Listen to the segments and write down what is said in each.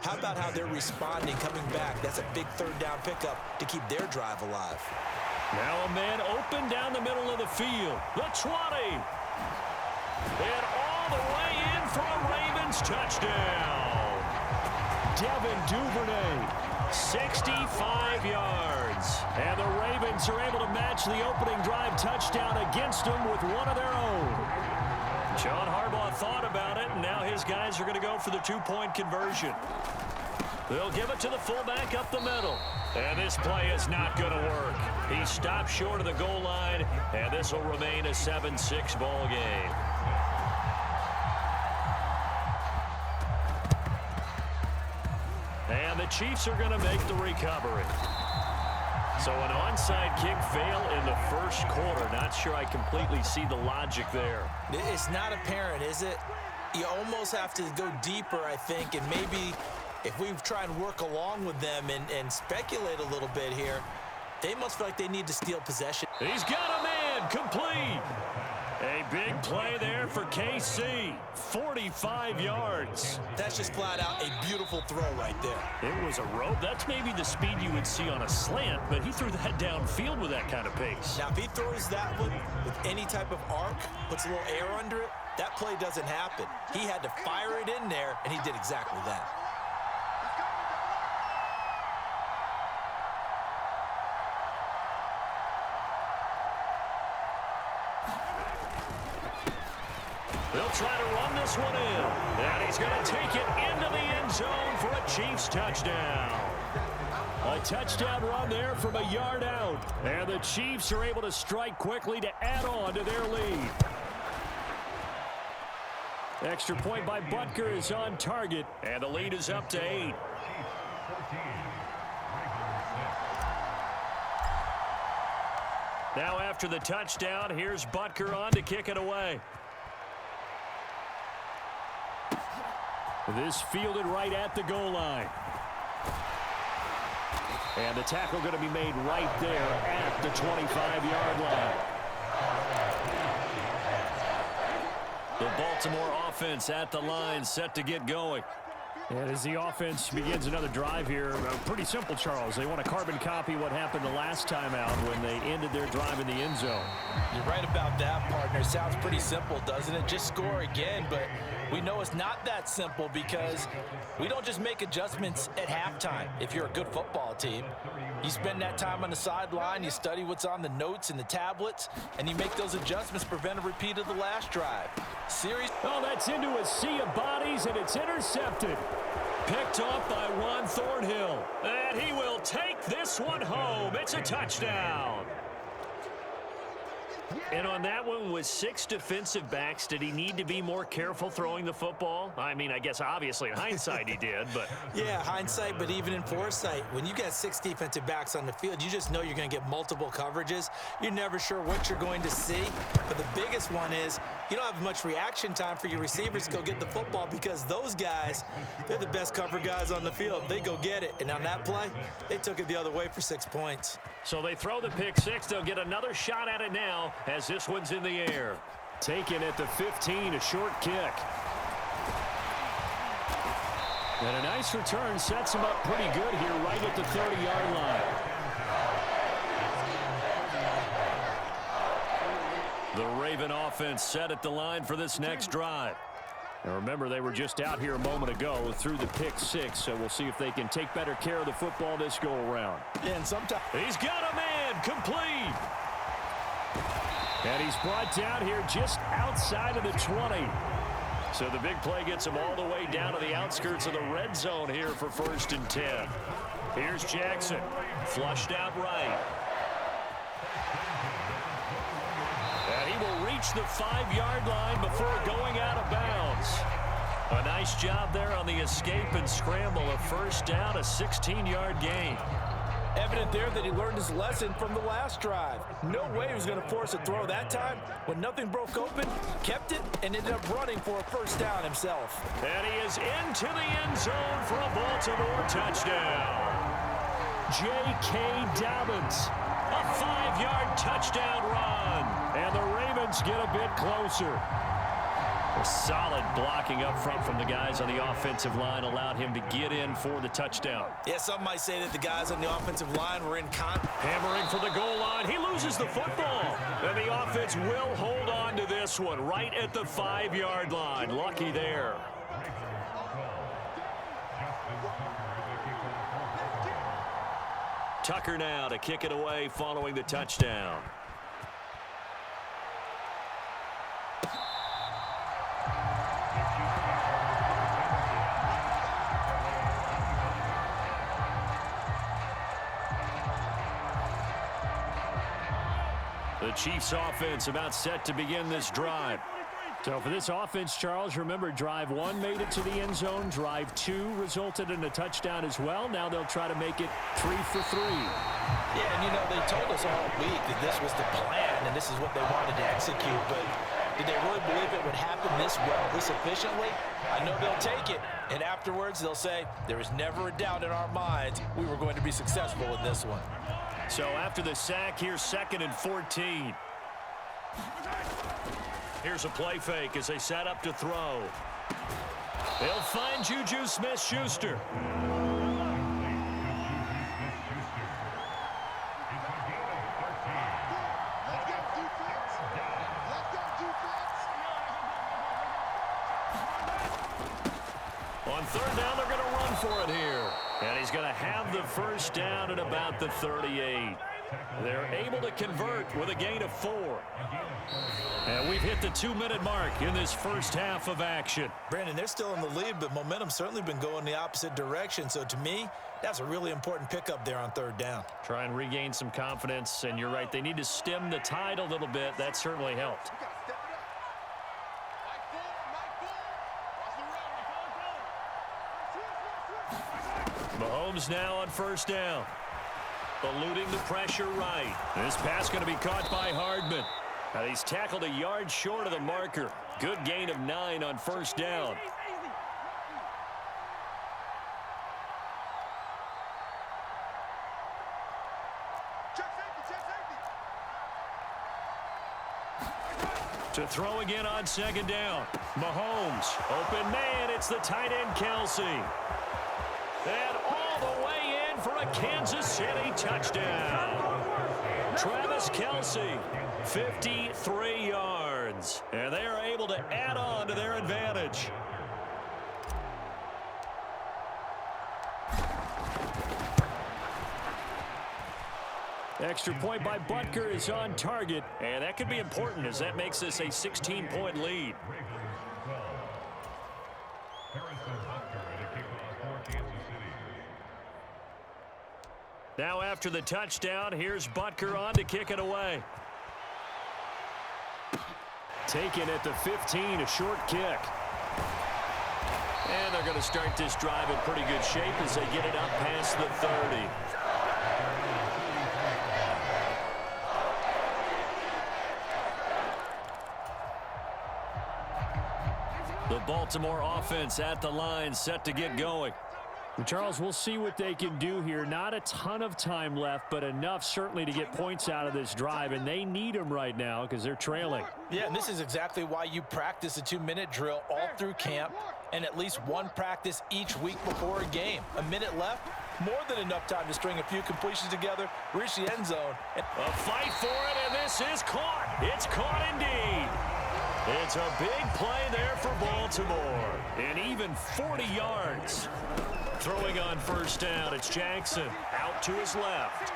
How about how they're responding, coming back? That's a big third down pickup to keep their drive alive. Now a man open down the middle of the field. The 20. And all the way in for a Ravens touchdown. Devin Duvernay, 65 yards. And the Ravens are able to match the opening drive touchdown against them with one of their own. John Harbaugh thought about it, and now his guys are going to go for the two-point conversion. They'll give it to the fullback up the middle. And this play is not going to work. He stopped short of the goal line, and this will remain a 7-6 ball game. And the Chiefs are going to make the recovery. So an onside kick fail in the first quarter. Not sure I completely see the logic there. It's not apparent, is it? You almost have to go deeper, I think, and maybe if we try and work along with them and speculate a little bit here, they must feel like they need to steal possession. He's got a man, complete. A big play there for KC, 45 yards. That's just flat out a beautiful throw right there. It was a rope. That's maybe the speed you would see on a slant, but he threw that downfield with that kind of pace. Now, if he throws that one with any type of arc, puts a little air under it, that play doesn't happen. He had to fire it in there, and he did exactly that. They'll try to run this one in. And he's going to take it into the end zone for a Chiefs touchdown. A touchdown run there from a yard out. And the Chiefs are able to strike quickly to add on to their lead. Extra point by Butker is on target. And the lead is up to 8. Now after the touchdown, here's Butker on to kick it away. This fielded right at the goal line. And the tackle going to be made right there at the 25-yard line. The Baltimore offense at the line, set to get going. And as the offense begins another drive here, pretty simple, Charles. They want to carbon copy what happened the last time out when they ended their drive in the end zone. You're right about that, partner. Sounds pretty simple, doesn't it? Just score again, but we know it's not that simple because we don't just make adjustments at halftime. If you're a good football team, you spend that time on the sideline, you study what's on the notes and the tablets, and you make those adjustments to prevent a repeat of the last drive. Oh, that's into a sea of bodies, and it's intercepted. Picked off by Juan Thornhill. And he will take this one home. It's a touchdown. And on that one, with 6 defensive backs, did he need to be more careful throwing the football? I mean, I guess obviously in hindsight he did, but... Yeah, hindsight, but even in foresight, when you got 6 defensive backs on the field, you just know you're going to get multiple coverages. You're never sure what you're going to see. But the biggest one is you don't have much reaction time for your receivers to go get the football because those guys, they're the best cover guys on the field. They go get it. And on that play, they took it the other way for 6 points. So they throw the pick 6. They'll get another shot at it now as this one's in the air. Taken at the 15, a short kick. And a nice return sets him up pretty good here right at the 30-yard line. The Raven offense set at the line for this next drive. Now remember, they were just out here a moment ago through the pick 6, so we'll see if they can take better care of the football this go-around. Yeah, and sometimes he's got a man, complete. And he's brought down here just outside of the 20. So the big play gets him all the way down to the outskirts of the red zone here for 1st and 10. Here's Jackson, flushed out right. And he will reach the 5-yard line before going out of bounds. A nice job there on the escape and scramble. A 1st down, a 16-yard gain. Evident there that he learned his lesson from the last drive. No way he was going to force a throw that time. When nothing broke open, kept it, and ended up running for a 1st down himself. And he is into the end zone for a Baltimore touchdown. J.K. Dobbins, a 5-yard touchdown run. And the Ravens get a bit closer. Solid blocking up front from the guys on the offensive line allowed him to get in for the touchdown. Yeah, some might say that the guys on the offensive line were in Hammering for the goal line. He loses the football. And the offense will hold on to this one right at the 5-yard line. Lucky there. Tucker now to kick it away following the touchdown. The Chiefs offense about set to begin this drive. So for this offense, Charles, remember drive 1 made it to the end zone. Drive 2 resulted in a touchdown as well. Now they'll try to make it 3 for 3. Yeah, and you know, they told us all week that this was the plan and this is what they wanted to execute. But did they really believe it would happen this well, this efficiently? I know they'll take it. And afterwards, they'll say, there was never a doubt in our minds we were going to be successful in this one. So after the sack, here's 2nd and 14. Here's a play fake as they set up to throw. They'll find Juju Smith-Schuster. On 3rd down, they're going to run for it here. And he's going to have the first down at about the 38. They're able to convert with a gain of 4. And we've hit the 2-minute mark in this first half of action. Brandon, they're still in the lead, but momentum's certainly been going the opposite direction. So to me, that's a really important pickup there on 3rd down. Try and regain some confidence, and you're right, they need to stem the tide a little bit. That certainly helped. Mahomes now on 1st down. Eluding the pressure right. This pass going to be caught by Hardman. And he's tackled a yard short of the marker. Good gain of 9 on 1st down. To throw again on 2nd down. Mahomes, open man, it's the tight end Kelsey. And all the way in for a Kansas City touchdown. Travis Kelsey, 53 yards. And they are able to add on to their advantage. Extra point by Butker is on target, and that could be important as that makes this a 16-point lead. Now after the touchdown, here's Butker on to kick it away. Taken at the 15, a short kick. And they're going to start this drive in pretty good shape as they get it up past the 30. The Baltimore offense at the line, set to get going. Charles, we'll see what they can do here. Not a ton of time left, but enough certainly to get points out of this drive, and they need them right now because they're trailing. Yeah, and this is exactly why you practice a 2-minute drill all through camp and at least one practice each week before a game. A minute left, more than enough time to string a few completions together, reach the end zone. A fight for it, and this is caught. It's caught indeed. It's a big play there for Baltimore, and even 40 yards. Throwing on 1st down, it's Jackson out to his left.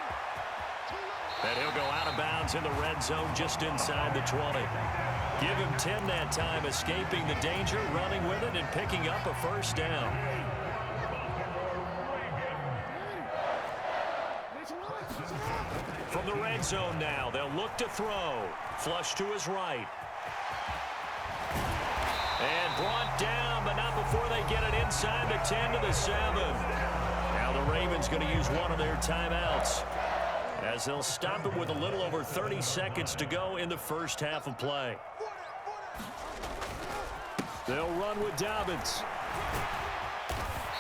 And he'll go out of bounds in the red zone just inside the 20. Give him 10 that time, escaping the danger, running with it, and picking up a 1st down. From the red zone now, they'll look to throw. Flush to his right. And brought down, but not before they get it inside the 10 to the 7. Now the Ravens going to use one of their timeouts as they'll stop it with a little over 30 seconds to go in the first half of play. They'll run with Dobbins.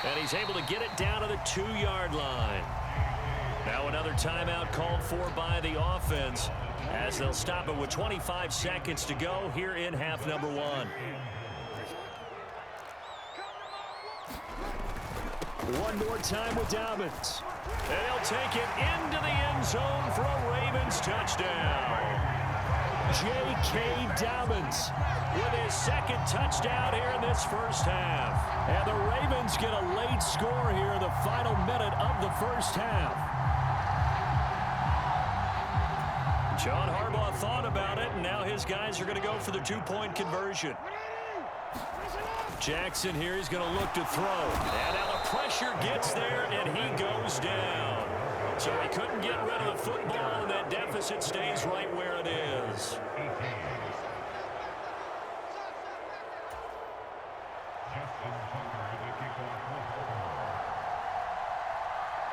And he's able to get it down to the 2-yard line. Now another timeout called for by the offense as they'll stop it with 25 seconds to go here in half number 1. One more time with Dobbins. And he'll take it into the end zone for a Ravens touchdown. J.K. Dobbins with his second touchdown here in this first half. And the Ravens get a late score here in the final minute of the first half. John Harbaugh thought about it, and now his guys are going to go for the two-point conversion. Jackson here is going to look to throw. And now the pressure gets there, and he goes down. So he couldn't get rid of the football, and that deficit stays right where it is.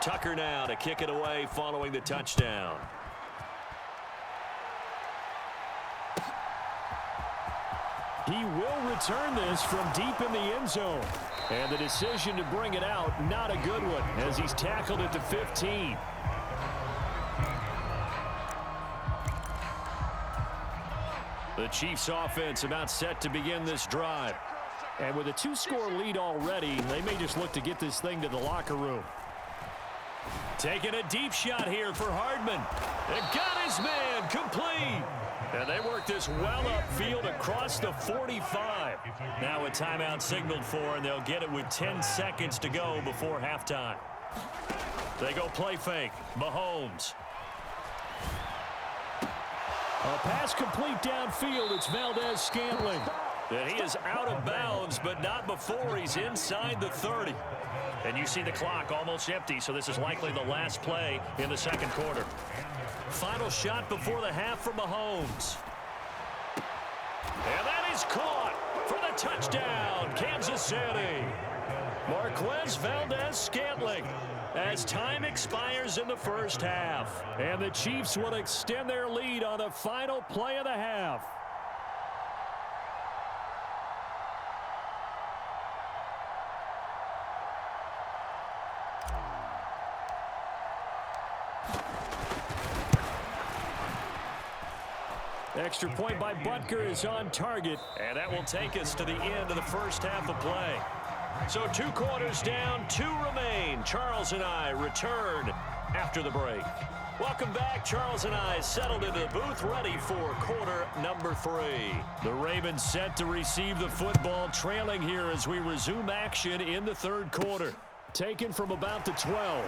Tucker now to kick it away following the touchdown. He will return this from deep in the end zone. And the decision to bring it out, not a good one, as he's tackled at the 15. The Chiefs offense about set to begin this drive. And with a two-score lead already, they may just look to get this thing to the locker room. Taking a deep shot here for Hardman. And got his man complete. And they work this well upfield across the 45. Now a timeout signaled for, and they'll get it with 10 seconds to go before halftime. They go play fake. Mahomes. A pass complete downfield. It's Valdez-Scantling. And he is out of bounds, but not before he's inside the 30. And you see the clock almost empty, so this is likely the last play in the second quarter. Final shot before the half for Mahomes. And that is caught for the touchdown, Kansas City. Marquez Valdez-Scantling as time expires in the first half. And the Chiefs will extend their lead on the final play of the half. Extra point by Butker is on target, and that will take us to the end of the first half of play. So 2 quarters down, 2 remain. Charles and I return after the break. Welcome back. Charles and I settled into the booth, ready for quarter number 3. The Ravens set to receive the football, trailing here as we resume action in the third quarter. Taken from about the 12.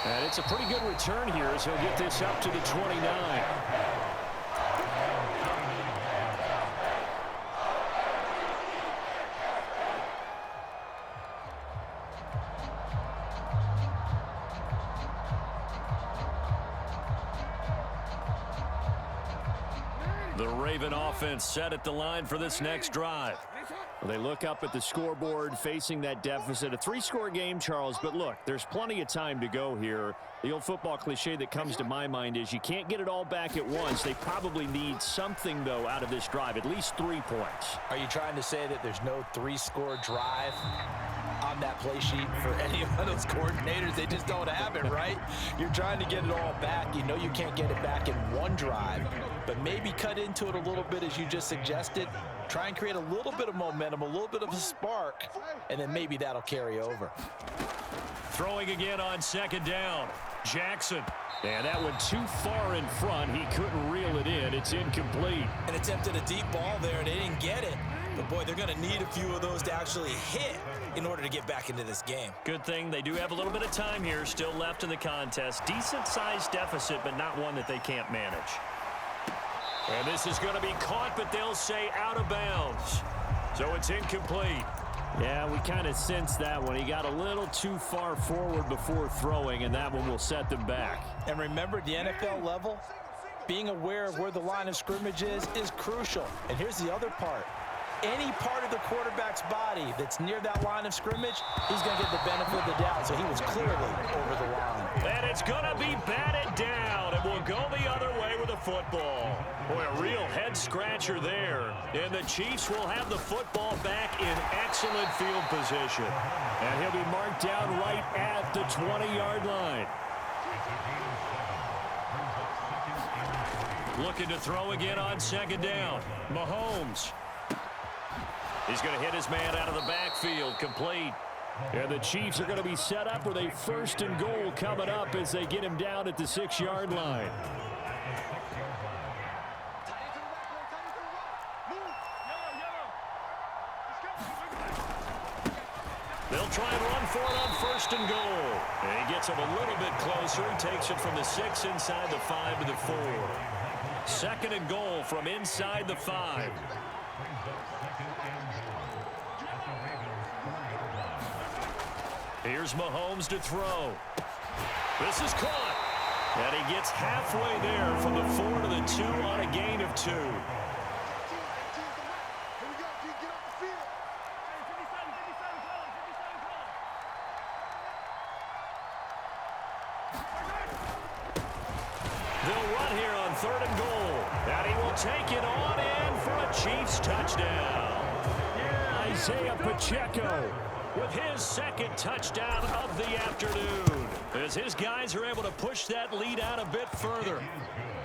And it's a pretty good return here as he'll get this up to the 29. The Raven offense set at the line for this next drive. They look up at the scoreboard facing that deficit. A 3-score game, Charles, but look, there's plenty of time to go here. The old football cliche that comes to my mind is you can't get it all back at once. They probably need something, though, out of this drive, at least 3 points. Are you trying to say that there's no 3-score drive on that play sheet for any of those coordinators? They just don't have it, right? You're trying to get it all back. You know you can't get it back in one drive, but maybe cut into it a little bit as you just suggested. Try and create a little bit of momentum, a little bit of a spark, and then maybe that'll carry over. Throwing again on second down. Jackson. And that one too far in front. He couldn't reel it in. It's incomplete. And attempted a deep ball there, and they didn't get it. But, boy, they're going to need a few of those to actually hit in order to get back into this game. Good thing they do have a little bit of time here still left in the contest. Decent-sized deficit, but not one that they can't manage. And this is going to be caught, but they'll say out of bounds. So it's incomplete. Yeah, we kind of sensed that one. He got a little too far forward before throwing, and that one will set them back. And remember, the NFL level, being aware of where the line of scrimmage is crucial. And here's the other part. Any part of the quarterback's body that's near that line of scrimmage, he's going to get the benefit of the doubt. So he was clearly over the line. And it's going to be batted down. It will go the other way with the football. Boy, a real head-scratcher there. And the Chiefs will have the football back in excellent field position. And he'll be marked down right at the 20-yard line. Looking to throw again on second down. Mahomes. He's going to hit his man out of the backfield. Complete. And the Chiefs are going to be set up with a 1st and goal coming up as they get him down at the 6-yard line. They'll try and run for it on 1st and goal. And he gets him a little bit closer. He takes it from the 6 inside the 5 to the 4. 2nd and goal from inside the 5. Here's Mahomes to throw. This is caught. And he gets halfway there from the 4 to the 2 on a gain of 2. They'll run here on 3rd and goal. And he will take it on in for a Chiefs touchdown. Isaiah Pacheco with his 2nd touchdown of the afternoon, as his guys are able to push that lead out a bit further.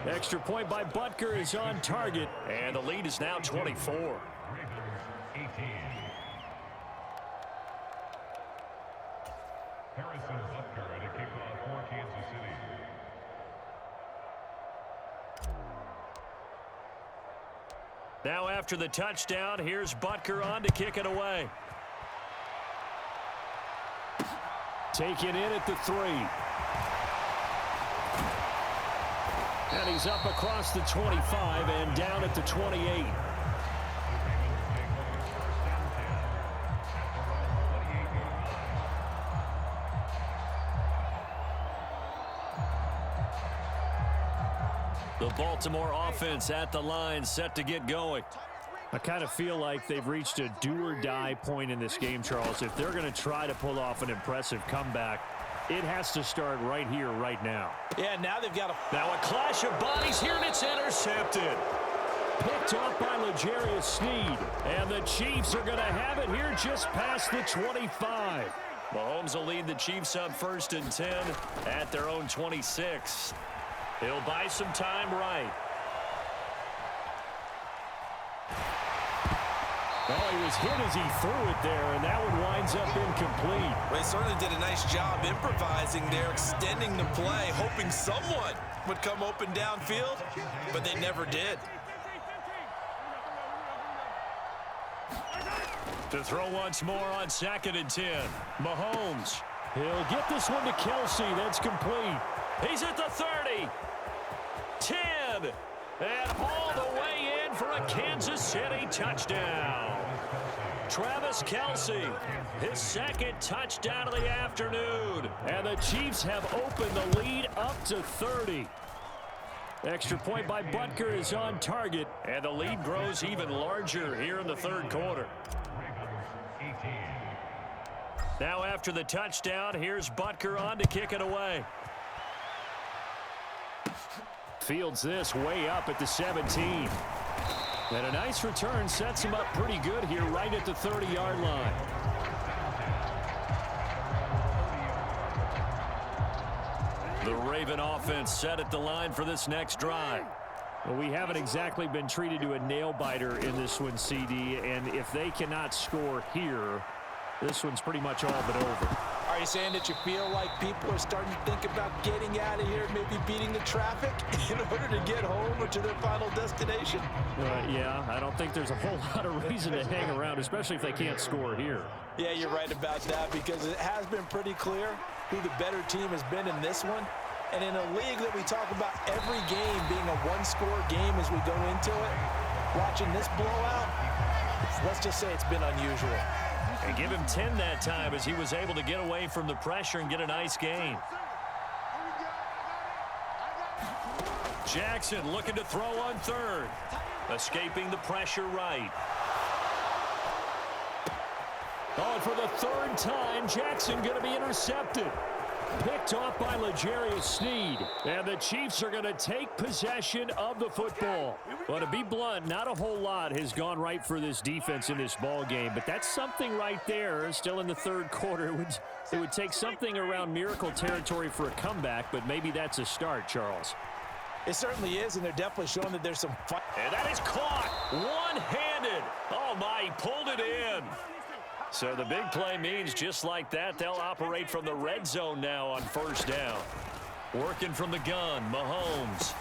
Extra point by Butker is on target, and the lead is now 24. Harrison Butker at a kickoff for Kansas City. Now after the touchdown, here's Butker on to kick it away. Taken in at the 3. And he's up across the 25 and down at the 28. The Baltimore offense at the line, set to get going. I kind of feel like they've reached a do-or-die point in this game, Charles. If they're going to try to pull off an impressive comeback, it has to start right here, right now. Yeah, now they've got Now a clash of bodies here, and it's intercepted. Picked off by L'Jarius Sneed. And the Chiefs are going to have it here just past the 25. Mahomes will lead the Chiefs up 1st and 10 at their own 26. He'll buy some time right. Oh, he was hit as he threw it there, and that one winds up incomplete. Well, he certainly did a nice job improvising there, extending the play, hoping someone would come open downfield, but they never did. To throw once more on 2nd and 10. Mahomes. He'll get this one to Kelsey. That's complete. He's at the 30. 10. And all the way in for a Kansas City touchdown. Travis Kelce, his 2nd touchdown of the afternoon. And the Chiefs have opened the lead up to 30. Extra point by Butker is on target. And the lead grows even larger here in the 3rd quarter. Now after the touchdown, here's Butker on to kick it away. Fields this way up at the 17. And a nice return sets him up pretty good here right at the 30-yard line. The Raven offense set at the line for this next drive. Well, we haven't exactly been treated to a nail-biter in this one, CD, and if they cannot score here, this one's pretty much all but over. Are you saying that you feel like people are starting to think about getting out of here, maybe beating the traffic in order to get home or to their final destination? Yeah, I don't think there's a whole lot of reason to hang around, especially if they can't score here. Yeah, you're right about that, because it has been pretty clear who the better team has been in this one. And in a league that we talk about every game being a one-score game as we go into it, watching this blowout, let's just say it's been unusual. And give him 10 that time as he was able to get away from the pressure and get a nice gain. Jackson looking to throw on 3rd. Escaping the pressure right. Oh, and for the 3rd time, Jackson going to be intercepted. Picked off by L'Jarius Sneed. And the Chiefs are going to take possession of the football. Well, to be blunt, not a whole lot has gone right for this defense in this ball game, but that's something right there. Still in the 3rd quarter. It would take something around miracle territory for a comeback, but maybe that's a start, Charles. It certainly is, and they're definitely showing that there's some fight. And that is caught one-handed. Oh, my, he pulled it in. So the big play means just like that, they'll operate from the red zone now on first down. Working from the gun, Mahomes.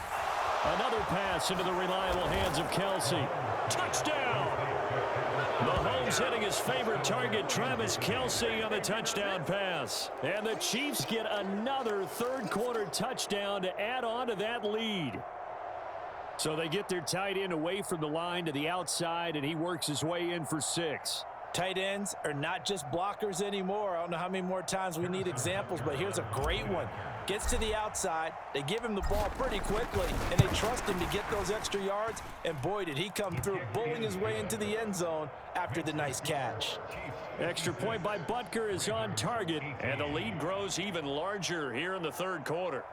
Another pass into the reliable hands of Kelsey. Touchdown! Mahomes hitting his favorite target, Travis Kelsey, on the touchdown pass. And the Chiefs get another third-quarter touchdown to add on to that lead. So they get their tight end away from the line to the outside, and he works his way in for 6. Tight ends are not just blockers anymore. I don't know how many more times we need examples, but here's a great one. Gets to the outside, they give him the ball pretty quickly, and they trust him to get those extra yards, and boy, did he come through, bullying his way into the end zone after the nice catch. Extra point by Butker is on target, and the lead grows even larger here in the third quarter.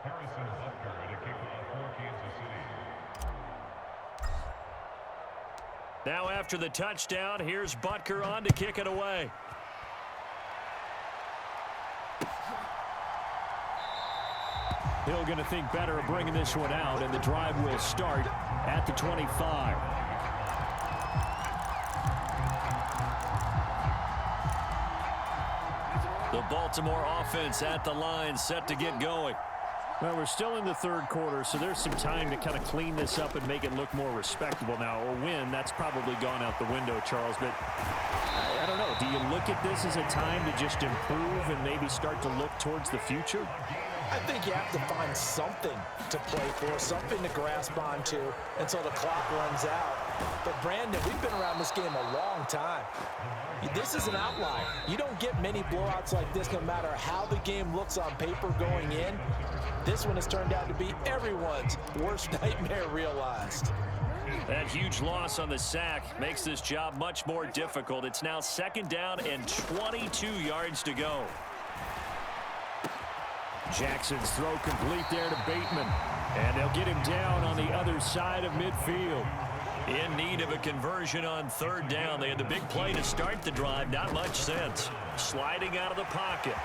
Harrison Butker to kick off for Kansas City. Now after the touchdown, here's Butker on to kick it away. Hill going to think better of bringing this one out, and the drive will start at the 25. The Baltimore offense at the line, set to get going. Well, we're still in the third quarter, so there's some time to kind of clean this up and make it look more respectable now. Or win, that's probably gone out the window, Charles. But I don't know. Do you look at this as a time to just improve and maybe start to look towards the future? I think you have to find something to play for, something to grasp onto until the clock runs out. But, Brandon, we've been around this game a long time. This is an outlier. You don't get many blowouts like this no matter how the game looks on paper going in. This one has turned out to be everyone's worst nightmare realized. That huge loss on the sack makes this job much more difficult. It's now second down and 22 yards to go. Jackson's throw complete there to Bateman. And they'll get him down on the other side of midfield. In need of a conversion on third down. They had the big play to start the drive. Not much sense. Sliding out of the pocket.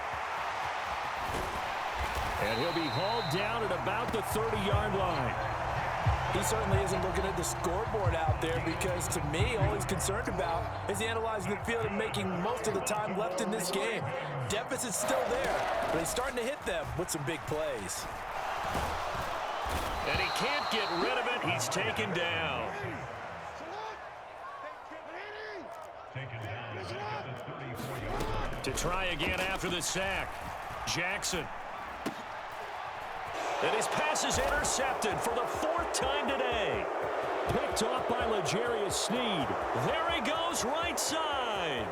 And he'll be hauled down at about the 30-yard line. He certainly isn't looking at the scoreboard out there because, to me, all he's concerned about is analyzing the field and making most of the time left in this game. Deficit's still there, but he's starting to hit them with some big plays. And he can't get rid of it. He's taken down. To try again after the sack. Jackson. And his pass is intercepted for the 4th time today. Picked off by L'Jarius Sneed. There he goes, right side.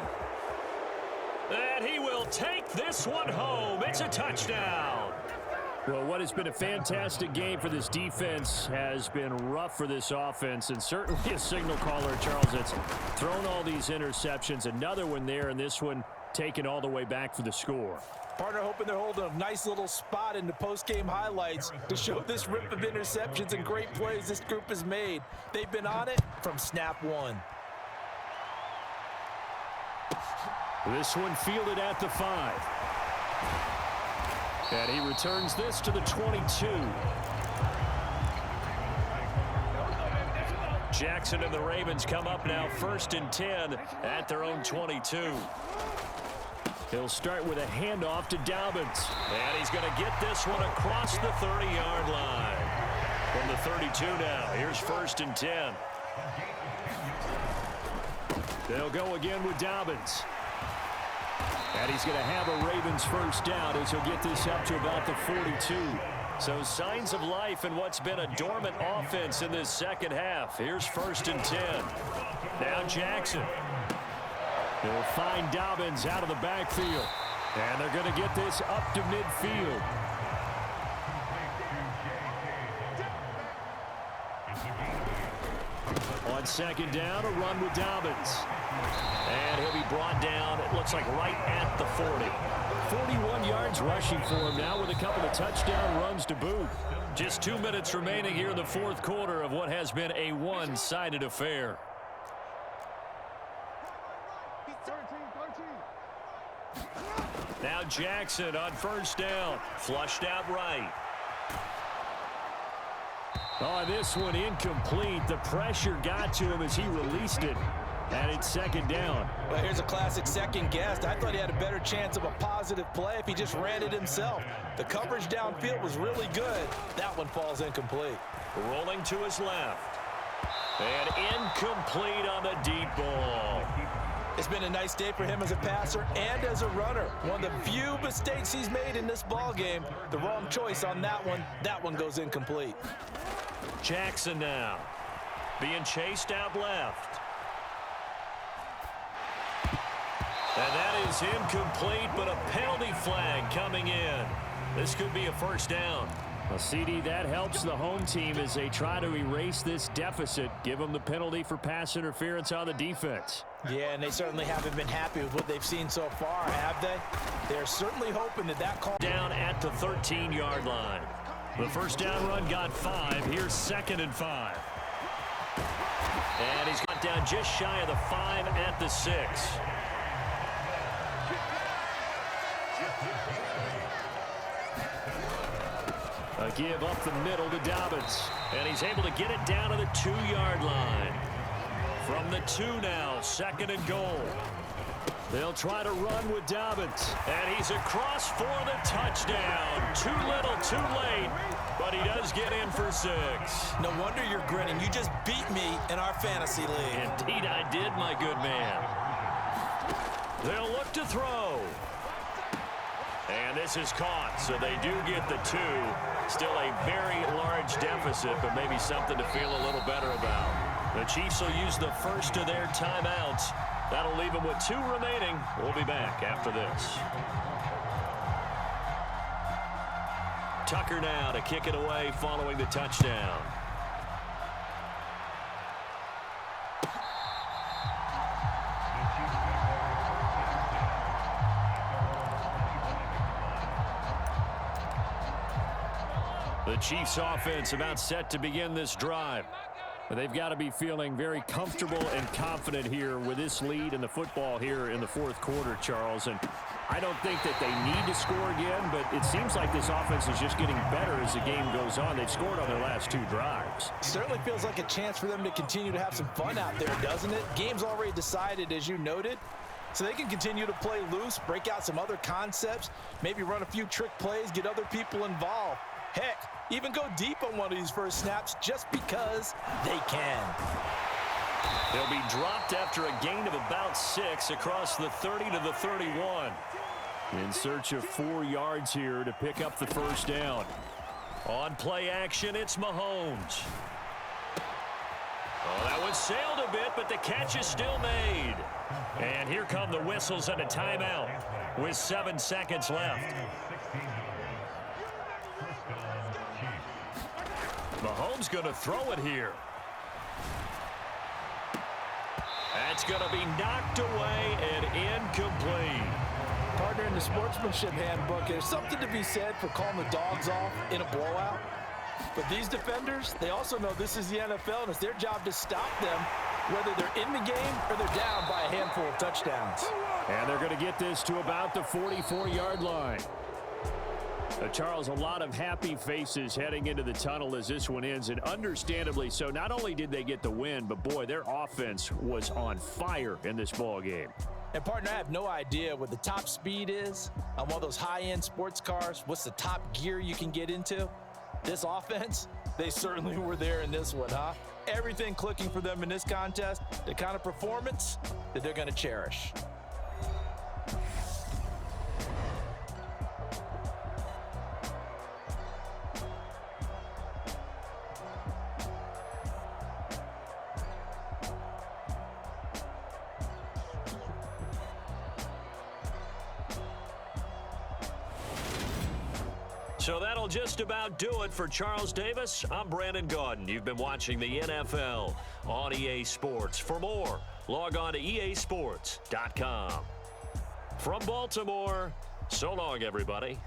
And he will take this one home. It's a touchdown. Well, what has been a fantastic game for this defense has been rough for this offense, and certainly a signal caller, Charles, that's thrown all these interceptions. Another one there, and this one taken all the way back for the score. Partner hoping they're holding a nice little spot in the post-game highlights to show this rip of interceptions and great plays this group has made. They've been on it from snap one. This one fielded at the 5. And he returns this to the 22. Jackson and the Ravens come up now 1st and 10 at their own 22. He'll start with a handoff to Dobbins. And he's going to get this one across the 30-yard line. From the 32 now, here's 1st and 10. They'll go again with Dobbins. And he's going to have a Ravens first down as he'll get this up to about the 42. So signs of life in what's been a dormant offense in this second half. Here's 1st and 10. Now Jackson. He'll find Dobbins out of the backfield. And they're going to get this up to midfield. On second down, a run with Dobbins. And he'll be brought down, it looks like right at the 40. 41 yards rushing for him now with a couple of touchdown runs to boot. Just 2 minutes remaining here in the fourth quarter of what has been a one-sided affair. Now Jackson on first down. Flushed out right. Oh, this one incomplete. The pressure got to him as he released it. And it's second down. Well, here's a classic second guess. I thought he had a better chance of a positive play if he just ran it himself. The coverage downfield was really good. That one falls incomplete. Rolling to his left. And incomplete on the deep ball. It's been a nice day for him as a passer and as a runner. One of the few mistakes he's made in this ball game. The wrong choice on that one. That one goes incomplete. Jackson now being chased out left. And that is incomplete, but a penalty flag coming in. This could be a first down. Well, CD, that helps the home team as they try to erase this deficit. Give them the penalty for pass interference on the defense. Yeah, and they certainly haven't been happy with what they've seen so far, have they? They're certainly hoping that call... Down at the 13-yard line. The first down run got 5. Here's 2nd and 5. And he's got down just shy of the 5 at the 6. A give up the middle to Dobbins. And he's able to get it down to the 2-yard line. From the 2 now, 2nd and goal. They'll try to run with Dobbins. And he's across for the touchdown. Too little, too late. But he does get in for 6. No wonder you're grinning. You just beat me in our fantasy league. Indeed I did, my good man. They'll look to throw. And this is caught, so they do get the 2. Still a very large deficit, but maybe something to feel a little better about. The Chiefs will use the first of their timeouts. That'll leave them with 2 remaining. We'll be back after this. Tucker now to kick it away following the touchdown. The Chiefs offense about set to begin this drive. But they've got to be feeling very comfortable and confident here with this lead in the football here in the 4th quarter, Charles. And I don't think that they need to score again, but it seems like this offense is just getting better as the game goes on. They've scored on their last 2 drives. Certainly feels like a chance for them to continue to have some fun out there, doesn't it? Game's already decided, as you noted. So they can continue to play loose, break out some other concepts, maybe run a few trick plays, get other people involved. Heck, even go deep on one of these first snaps just because they can. They'll be dropped after a gain of about 6 across the 30 to the 31. In search of 4 yards here to pick up the first down. On play action, it's Mahomes. Oh, that one sailed a bit, but the catch is still made. And here come the whistles and a timeout with 7 seconds left. Mahomes going to throw it here. That's going to be knocked away and incomplete. Partner, in the sportsmanship handbook, there's something to be said for calling the dogs off in a blowout. But these defenders, they also know this is the NFL, and it's their job to stop them, whether they're in the game or they're down by a handful of touchdowns. And they're going to get this to about the 44-yard line. Charles, a lot of happy faces heading into the tunnel as this one ends, and understandably so. Not only did they get the win, but boy, their offense was on fire in this ball game. And partner, I have no idea what the top speed is on one of those high-end sports cars. What's the top gear you can get into? This offense, they certainly were there in this one, huh? Everything clicking for them in this contest, the kind of performance that they're going to cherish. So that'll just about do it for Charles Davis. I'm Brandon Gaudin. You've been watching the NFL on EA Sports. For more, log on to easports.com. From Baltimore, so long, everybody.